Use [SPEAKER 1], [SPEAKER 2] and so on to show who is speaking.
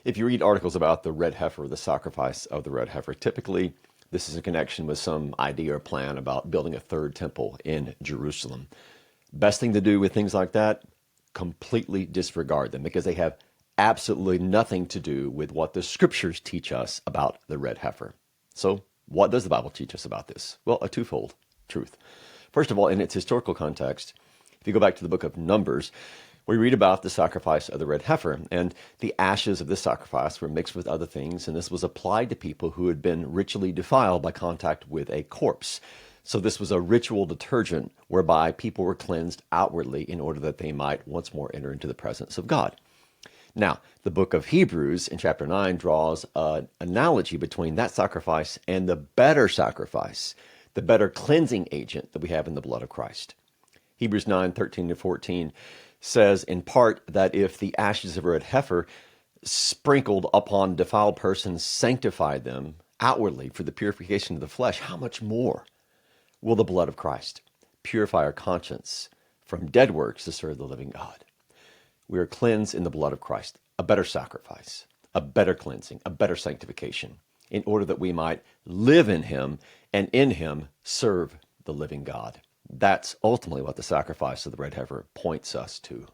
[SPEAKER 1] If you read articles about the red heifer, the sacrifice of the red heifer, typically this is in connection with some idea or plan about building a third temple in Jerusalem. Best thing to do with things like that, completely disregard them because they have absolutely nothing to do with what the scriptures teach us about the red heifer. So, what does the Bible teach us about this? Well, a twofold truth. First of all, in its historical context, if you go back to the book of Numbers, we read about the sacrifice of the red heifer, and the ashes of this sacrifice were mixed with other things, and this was applied to people who had been ritually defiled by contact with a corpse. So this was a ritual detergent whereby people were cleansed outwardly in order that they might once more enter into the presence of God. Now, the book of Hebrews in chapter 9 draws an analogy between that sacrifice and the better sacrifice, the better cleansing agent that we have in the blood of Christ. Hebrews 9:13-14 says in part that if the ashes of a red heifer sprinkled upon defiled persons sanctified them outwardly for the purification of the flesh, how much more will the blood of Christ purify our conscience from dead works to serve the living God? We are cleansed in the blood of Christ, a better sacrifice, a better cleansing, a better sanctification, in order that we might live in him and in him serve the living God. That's ultimately what the sacrifice of the red heifer points us to.